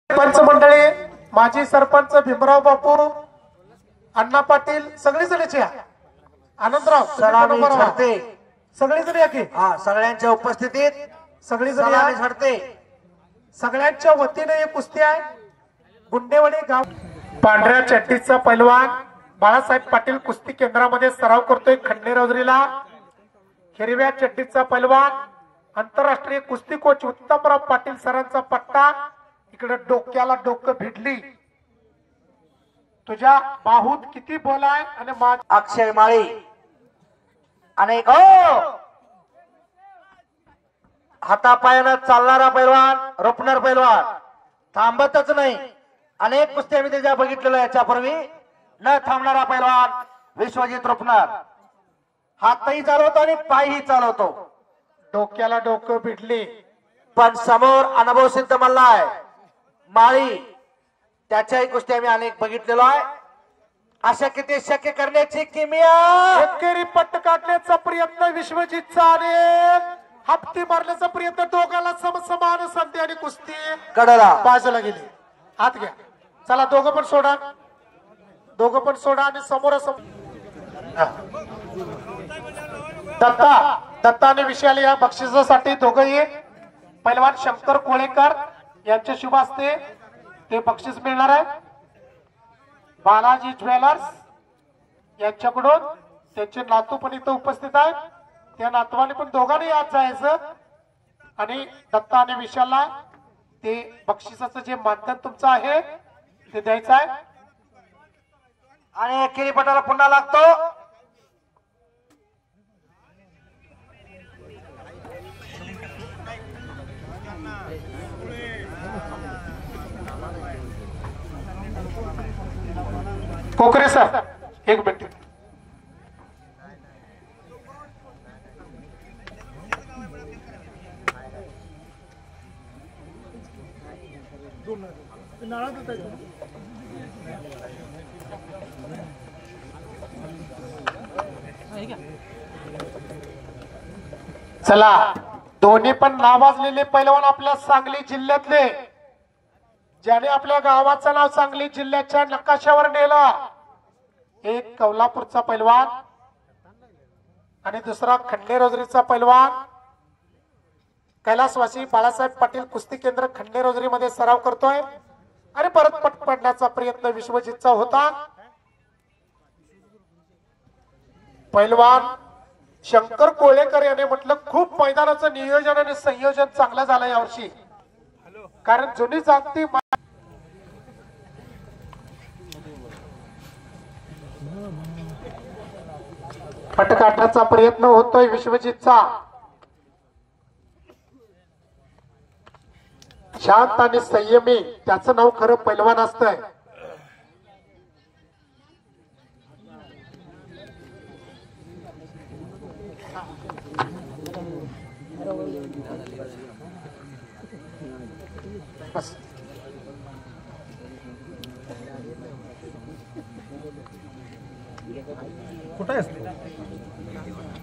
सरपंच मंडळी, माजी सरपंच भीमराव बापू, अण्णा पाटील, सगळेजणच या. आनंदराव सलामी झडते, सगळेजण या की. सगळ्यांच्या उपस्थितीत सगळेजण या. झडते. सगळ्यांच्या वतीने एक कुस्ती आहे. गुंडेवाडी गाव. पांढऱ्या चड्डीचा पैलवान बाळासाहेब पाटील कुस्ती केंद्रामध्ये सराव करतोय खंडेरावजरीला. हिरव्या चड्डीचा पैलवान आंतरराष्ट्रीय कुस्ती कोच उत्तमराव पाटील सरांचा पट्टा. इकडे डोक्याला डोकं भिडली. तुझ्या बाहूत किती बल आहे आणि अक्षय माळी आणि हातापायानं चालणारा पैलवान, रोपणार पैलवान थांबतच नाही. अनेक कुस्त्या मी त्याच्या बघितलेल्या याच्यापूर्वी. न थांबणारा पैलवान विश्वजित रोपणार. हातही चालवतो आणि पायही चालवतो. डोक्याला डोकं भिडली. पण समोर अनुभव सिद्ध मल्लाय माळी, त्याच्याही कुस्त्या मी अनेक बघितलेलो आहे. अशक्य ते शक्य करण्याची किमया. एकेरी पट्ट काढण्याचा प्रयत्न विश्वजितचा आणि हप्ती मारण्याचा प्रयत्न. दोघाला समसमान संधी आणि कुस्ती कडला बाजूला गेली. हात घ्या. चला दोघं पण सोडा, दोघं पण सोडा आणि समोरासमोर. दत्ता आणि विशाल या बक्षिसासाठी दोघंही पैलवान शंकर कोळेकर यांच्या शुभ हस्ते ते बक्षीस मिळणार आहे. बालाजी ज्वेलर्स यांच्याकडून त्यांचे नातू पण इथं उपस्थित आहेत. त्या नातवाने पण दोघांनी आज जायचं आणि दत्ता आणि विशालला ते बक्षिसाचं जे मानधन तुमचं आहे ते द्यायचं आहे. आणि एकेरी पटाला पुन्हा लागतो. कोकरे सर एक मिनिट. चला दोन्ही पण नावाजलेले पैलवान आपल्या सांगली जिल्ह्यातले, ज्याने आपल्या गावाचं नाव सांगली जिल्ह्याच्या नकाशावर नेलं. एक कोल्हापूरचा पैलवान आणि दुसरा खंडेरोजरीचा पैलवान. कैलासवासी बाळासाहेब पाटील कुस्ती केंद्र खंडेरोजरी मध्ये सराव करतोय आणि परत पट पडण्याचा प्रयत्न विश्वजितचा होता. पैलवान शंकर कोळेकर याने म्हटलं खूप मैदानाचं नियोजन आणि संयोजन चांगलं झालं यावर्षी, कारण जुनी जागती पट काढण्याचा प्रयत्न होतोय विश्वजितचा. शांत आणि संयमी त्याचं नाव खरं पैलवान असतंय.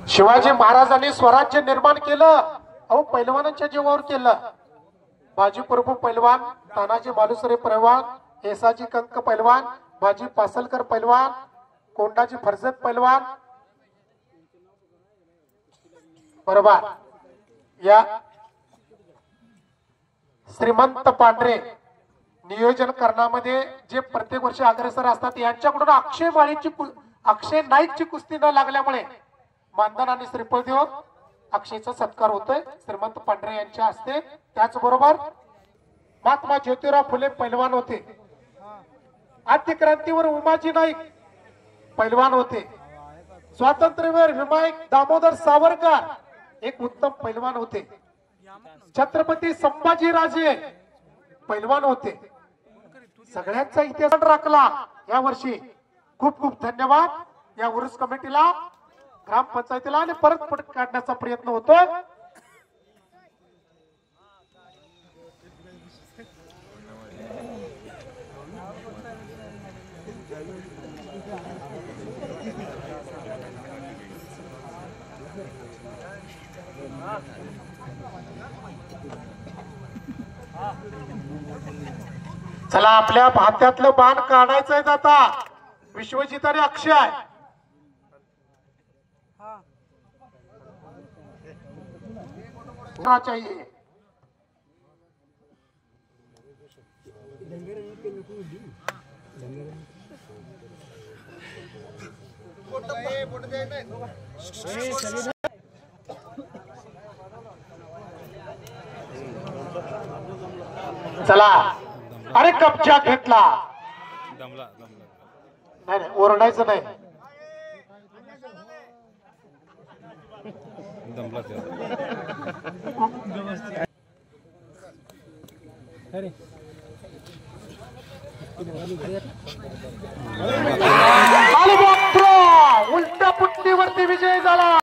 शिवाजी महाराजांनी स्वराज्य निर्माण केलं, अहो पैलवानांच्या जीवावर केलं. बाजी प्रभू पैलवान, तानाजी मालुसरे पैलवान, येसाजी कंक पैलवान, बाजी पासलकर पैलवान, कोंडाजी फरजत पैलवान. बरोबर. या श्रीमंत पांढरे नियोजन करण्यामध्ये जे प्रत्येक वर्षी अग्रेसर असतात, यांच्याकडून अक्षय नाईकची कुस्ती न लागल्यामुळे मानधन आणि श्रीफळ देऊन अक्षयचा सत्कार होतोय श्रीमंत पांढरे यांच्या हस्ते. त्याचबरोबर महात्मा ज्योतिराव फुले पैलवान होते. आद्य क्रांतीवर उमाजी नाईक पैलवान होते. स्वातंत्र्यवीर विनायक दामोदर सावरकर एक उत्तम पैलवान होते. छत्रपती संभाजीराजे पैलवान होते. सगळ्यांचा इतिहास राखला या वर्षी. खूप खूप धन्यवाद या उरुस कमिटीला, ग्रामपंचायतीला आणि परत पट काढण्याचा प्रयत्न होतोय. चला आपल्या हातातलं बाण काढायचंय आता विश्वजित आणि अक्षय. चाहिए चला अरे कब्जा घेतला. नाही नाही ओरडायचं नाही. उलट्या पुट्टीवरती विजय झाला.